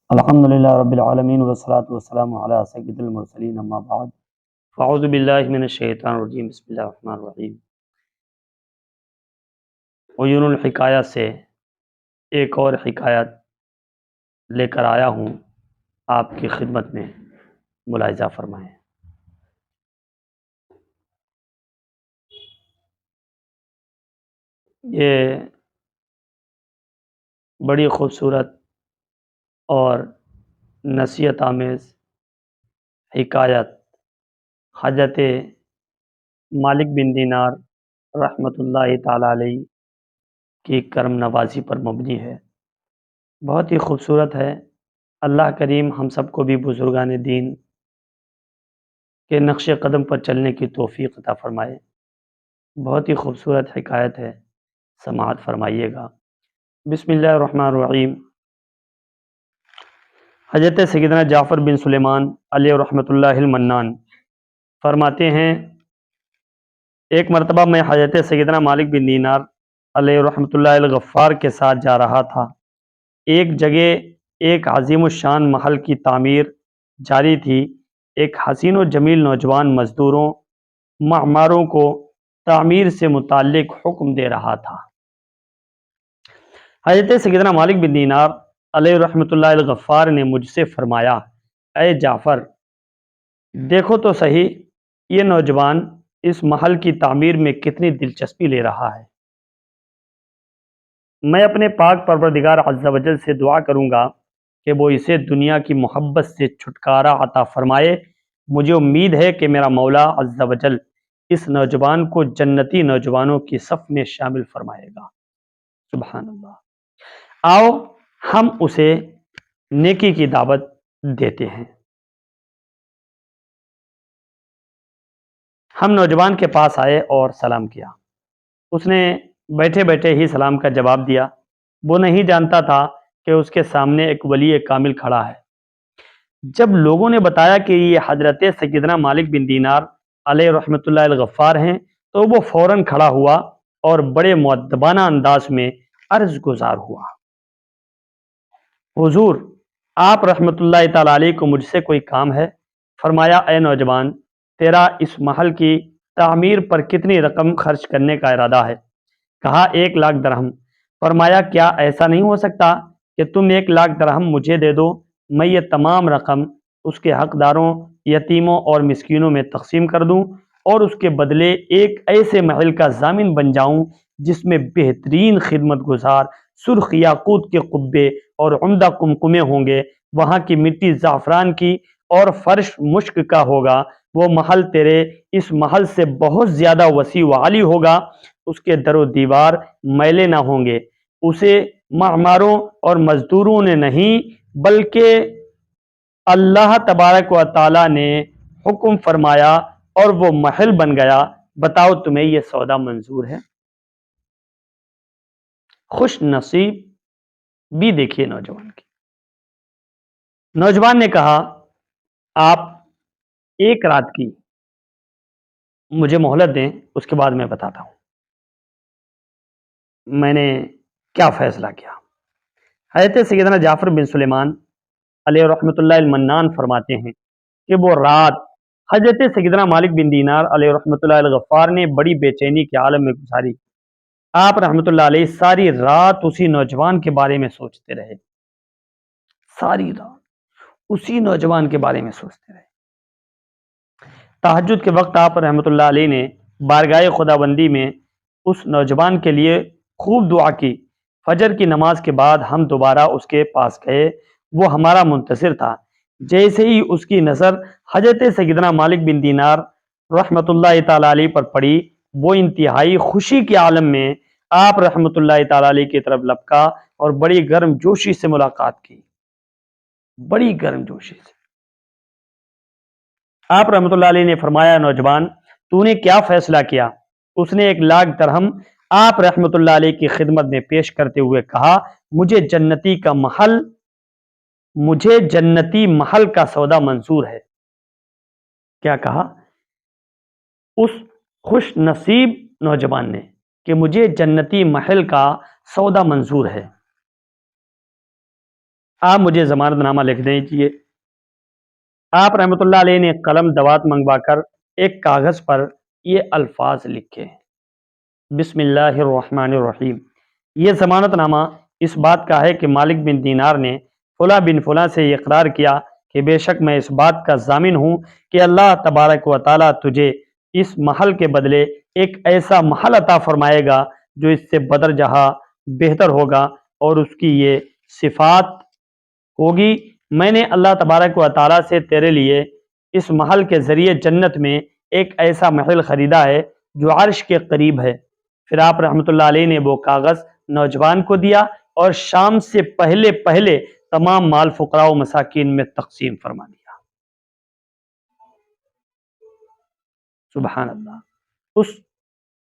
الحمدللہ رب العالمین والصلاة والسلام علی سید المرسلین اما بعد فاعوذ باللہ من الشیطان الرجیم بسم اللہ الرحمن الرحیم۔ عیون الحکایہ سے ایک اور حکایت لے کر آیا ہوں، آپ کی خدمت میں ملاحظہ فرمائیں۔ یہ بڑی خوبصورت اور نصیحت آمیز حکایت حضرت مالک بن دینار رحمۃ اللہ تعالی علیہ کی کرم نوازی پر مبنی ہے، بہت ہی خوبصورت ہے۔ اللہ کریم ہم سب کو بھی بزرگان دین کے نقش قدم پر چلنے کی توفیق عطا فرمائے۔ بہت ہی خوبصورت حکایت ہے، سماعت فرمائیے گا۔ بسم اللہ الرحمن الرحیم۔ حضرت سیدنا جعفر بن سلیمان علیہ رحمۃ اللہ المنان فرماتے ہیں، ایک مرتبہ میں حضرت سیدنا مالک بن دینار علیہ رحمۃ اللہ الغفار کے ساتھ جا رہا تھا۔ ایک جگہ ایک عظیم الشان محل کی تعمیر جاری تھی۔ ایک حسین و جمیل نوجوان مزدوروں معماروں کو تعمیر سے متعلق حکم دے رہا تھا۔ حضرت سیدنا مالک بن دینار علیہ رحمۃ اللہ الغفار نے مجھ سے فرمایا، اے جعفر، دیکھو تو صحیح یہ نوجوان اس محل کی تعمیر میں کتنی دلچسپی لے رہا ہے۔ میں اپنے پاک پروردگار عز و جل سے دعا کروں گا کہ وہ اسے دنیا کی محبت سے چھٹکارا عطا فرمائے۔ مجھے امید ہے کہ میرا مولا عز و جل اس نوجوان کو جنتی نوجوانوں کی صف میں شامل فرمائے گا۔ سبحان اللہ۔ آؤ ہم اسے نیکی کی دعوت دیتے ہیں۔ ہم نوجوان کے پاس آئے اور سلام کیا۔ اس نے بیٹھے بیٹھے ہی سلام کا جواب دیا۔ وہ نہیں جانتا تھا کہ اس کے سامنے ایک ولی کامل کھڑا ہے۔ جب لوگوں نے بتایا کہ یہ حضرت سیدنا مالک بن دینار علیہ رحمۃ اللہ الغفار ہیں تو وہ فوراً کھڑا ہوا اور بڑے مؤدبانہ انداز میں عرض گزار ہوا، حضور، آپ رحمۃ اللہ تعالی علیہ کو مجھ سے کوئی کام ہے؟ فرمایا، اے نوجوان، تیرا اس محل کی تعمیر پر کتنی رقم خرچ کرنے کا ارادہ ہے؟ کہا، 1,00,000 درہم۔ فرمایا، کیا ایسا نہیں ہو سکتا کہ تم 1,00,000 درہم مجھے دے دو، میں یہ تمام رقم اس کے حقداروں، یتیموں اور مسکینوں میں تقسیم کر دوں اور اس کے بدلے ایک ایسے محل کا ضامن بن جاؤں جس میں بہترین خدمت گزار سرخ یاقوت کے قبے اور عمدہ قمقمے ہوں گے، وہاں کی مٹی زعفران کی اور فرش مشک کا ہوگا، وہ محل تیرے اس محل سے بہت زیادہ وسیع و عالی ہوگا، اس کے در و دیوار میلے نہ ہوں گے، اسے معماروں اور مزدوروں نے نہیں بلکہ اللہ تبارک و تعالی نے حکم فرمایا اور وہ محل بن گیا۔ بتاؤ تمہیں یہ سودا منظور ہے؟ خوش نصیب بھی دیکھیے نوجوان کی۔ نوجوان نے کہا، آپ ایک رات کی مجھے مہلت دیں، اس کے بعد میں بتاتا ہوں میں نے کیا فیصلہ کیا۔ حضرت سیدنا جعفر بن سلیمان علیہ رحمۃ اللہ المنان فرماتے ہیں کہ وہ رات حضرت سیدنا مالک بن دینار علیہ رحمۃ اللہ الغفار نے بڑی بے چینی کے عالم میں گزاری۔ آپ رحمۃ اللہ علیہ ساری رات اسی نوجوان کے بارے میں سوچتے رہے، ساری رات اسی نوجوان کے بارے میں سوچتے رہے۔ تہجد کے وقت آپ رحمۃ اللہ علیہ نے بارگاہ خدا بندی میں اس نوجوان کے لیے خوب دعا کی۔ فجر کی نماز کے بعد ہم دوبارہ اس کے پاس گئے، وہ ہمارا منتظر تھا۔ جیسے ہی اس کی نظر حضرت سیدنا مالک بن دینار رحمۃ اللہ تعالی علیہ پر پڑی، وہ انتہائی خوشی کے عالم میں آپ رحمۃ اللہ تعالی علیہ کی طرف لپکا اور بڑی گرم جوشی سے ملاقات کی، بڑی گرم جوشی سے۔ آپ رحمۃ اللہ علیہ نے فرمایا، نوجوان، تو نے کیا فیصلہ کیا؟ اس نے 1,00,000 درہم آپ رحمۃ اللہ علیہ کی خدمت میں پیش کرتے ہوئے کہا، مجھے جنتی محل کا سودا منظور ہے۔ کیا کہا اس خوش نصیب نوجوان نے؟ کہ مجھے جنتی محل کا سودا منظور ہے۔ آپ مجھے ضمانت نامہ لکھ دیجیے۔ آپ رحمۃ اللہ علیہ نے قلم دوات منگوا کر ایک کاغذ پر یہ الفاظ لکھے: بسم اللہ الرحمن الرحیم۔ یہ ضمانت نامہ اس بات کا ہے کہ مالک بن دینار نے فلاں بن فلاں سے یہ اقرار کیا کہ بے شک میں اس بات کا ضامن ہوں کہ اللہ تبارک و تعالیٰ تجھے اس محل کے بدلے ایک ایسا محل عطا فرمائے گا جو اس سے بدر جہاں بہتر ہوگا اور اس کی یہ صفات ہوگی۔ میں نے اللہ تبارک و تعالیٰ سے تیرے لیے اس محل کے ذریعے جنت میں ایک ایسا محل خریدا ہے جو عرش کے قریب ہے۔ پھر آپ رحمۃ اللہ علیہ نے وہ کاغذ نوجوان کو دیا اور شام سے پہلے پہلے تمام مال فقراء و مساکین میں تقسیم فرما دیا۔ سبحان اللہ۔ اس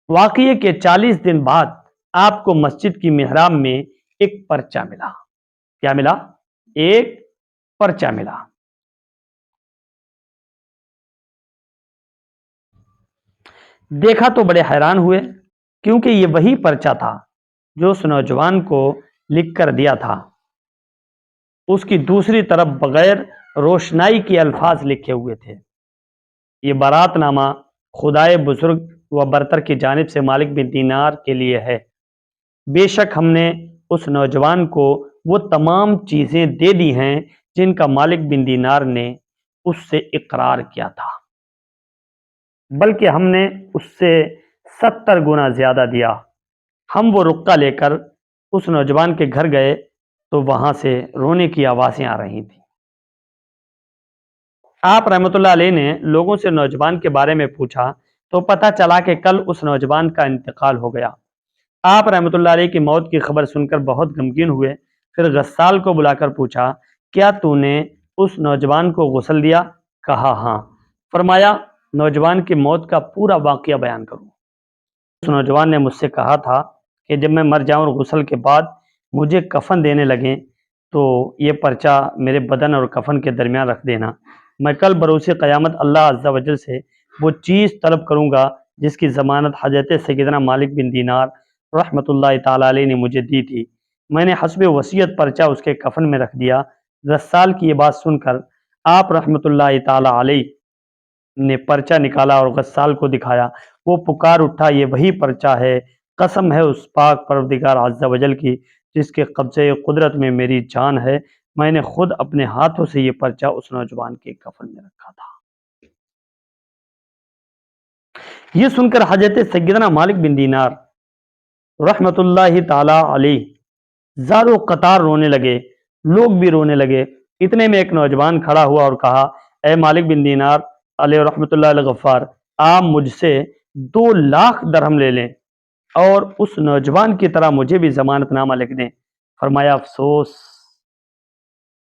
واقعے کے 40 دن بعد آپ کو مسجد کی محراب میں ایک پرچہ ملا۔ کیا ملا؟ ایک پرچہ ملا۔ دیکھا تو بڑے حیران ہوئے، کیونکہ یہ وہی پرچہ تھا جو اس نوجوان کو لکھ کر دیا تھا۔ اس کی دوسری طرف بغیر روشنائی کے الفاظ لکھے ہوئے تھے: یہ برات نامہ خدائے بزرگ و برتر کی جانب سے مالک بن دینار کے لیے ہے۔ بے شک ہم نے اس نوجوان کو وہ تمام چیزیں دے دی ہیں جن کا مالک بن دینار نے اس سے اقرار کیا تھا، بلکہ ہم نے اس سے 70 گنا زیادہ دیا۔ ہم وہ رقعہ لے کر اس نوجوان کے گھر گئے تو وہاں سے رونے کی آوازیں آ رہی تھیں۔ آپ رحمۃ اللہ علیہ نے لوگوں سے نوجوان کے بارے میں پوچھا تو پتہ چلا کہ کل اس نوجوان کا انتقال ہو گیا۔ آپ رحمۃ اللہ علیہ کی موت کی خبر سن کر بہت غمگین ہوئے۔ پھر غسال کو بلا کر پوچھا: کیا تو نے اس نوجوان کو غسل دیا؟ کہا ہاں۔ فرمایا: نوجوان کی موت کا پورا واقعہ بیان کروں۔ اس نوجوان نے مجھ سے کہا تھا کہ جب میں مر جاؤں اور غسل کے بعد مجھے کفن دینے لگیں تو یہ پرچہ میرے بدن اور کفن کے درمیان رکھ دینا۔ میں کل بروز قیامت اللہ عز و جل سے وہ چیز طلب کروں گا جس کی ضمانت حضرت سیدنا مالک بن دینار رحمۃ اللہ تعالیٰ علیہ نے مجھے دی تھی۔ میں نے حسب وصیت پرچہ اس کے کفن میں رکھ دیا۔ غسال کی یہ بات سن کر آپ رحمۃ اللہ تعالیٰ علیہ نے پرچہ نکالا اور غسال کو دکھایا۔ وہ پکار اٹھا: یہ وہی پرچہ ہے، قسم ہے اس پاک پروردگار عز و جل کی جس کے قبضے قدرت میں میری جان ہے، میں نے خود اپنے ہاتھوں سے یہ پرچہ اس نوجوان کے کفن میں رکھا تھا۔ یہ سن کر حضرت سیدنا مالک بن دینار رحمۃ اللہ تعالی علیہ زارو قطار رونے لگے، لوگ بھی رونے لگے۔ اتنے میں ایک نوجوان کھڑا ہوا اور کہا: اے مالک بن دینار علیہ رحمۃ اللہ علیہ غفار، آپ مجھ سے 2 لاکھ درہم لے لیں اور اس نوجوان کی طرح مجھے بھی ضمانت نامہ لکھ دیں۔ فرمایا: افسوس،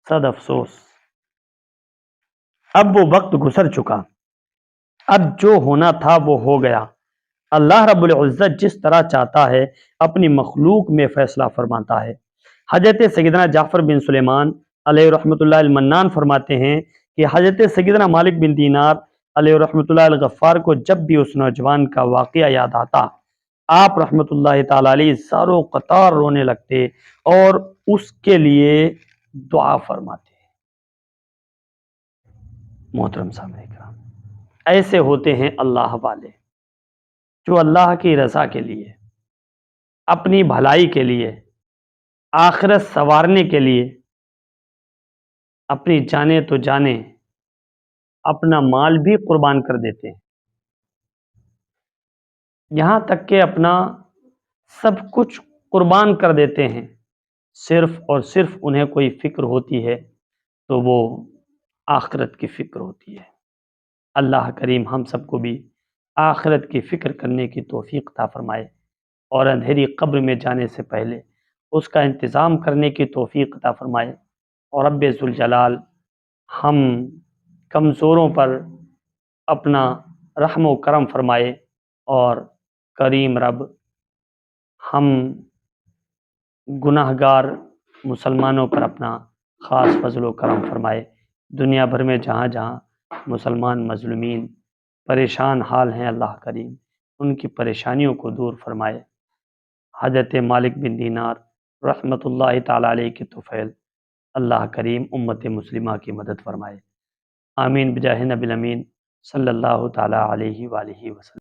صد افسوس، اب وہ وقت گزر چکا، اب جو ہونا تھا وہ ہو گیا۔ اللہ رب العزت جس طرح چاہتا ہے اپنی مخلوق میں فیصلہ فرماتا ہے۔ حضرت سیدنا جعفر بن سلیمان علیہ رحمۃ اللہ المنان فرماتے ہیں کہ حضرت سیدنا مالک بن دینار علیہ رحمۃ اللہ الغفار کو جب بھی اس نوجوان کا واقعہ یاد آتا، آپ رحمۃ اللہ تعالی علیہ زارو قطار رونے لگتے اور اس کے لیے دعا فرماتے۔ محترم سامعین کرام، ایسے ہوتے ہیں اللہ والے جو اللہ کی رضا کے لیے، اپنی بھلائی کے لیے، آخرت سنوارنے کے لیے اپنی جانیں تو جانیں، اپنا مال بھی قربان کر دیتے ہیں، یہاں تک کہ اپنا سب کچھ قربان کر دیتے ہیں، صرف اور صرف انہیں کوئی فکر ہوتی ہے تو وہ آخرت کی فکر ہوتی ہے۔ اللہ کریم ہم سب کو بھی آخرت کی فکر کرنے کی توفیق عطا فرمائے اور اندھیری قبر میں جانے سے پہلے اس کا انتظام کرنے کی توفیق عطا فرمائے۔ اور رب ذوالجلال ہم کمزوروں پر اپنا رحم و کرم فرمائے، اور کریم رب ہم گناہ گار مسلمانوں پر اپنا خاص فضل و کرم فرمائے۔ دنیا بھر میں جہاں جہاں مسلمان مظلومین پریشان حال ہیں، اللہ کریم ان کی پریشانیوں کو دور فرمائے۔ حضرت مالک بن دینار رحمۃ اللہ تعالی علیہ کی طفیل اللہ کریم امت مسلمہ کی مدد فرمائے۔ آمین بجاہ نبی الامین صلی اللہ تعالیٰ علیہ وآلہ وسلم۔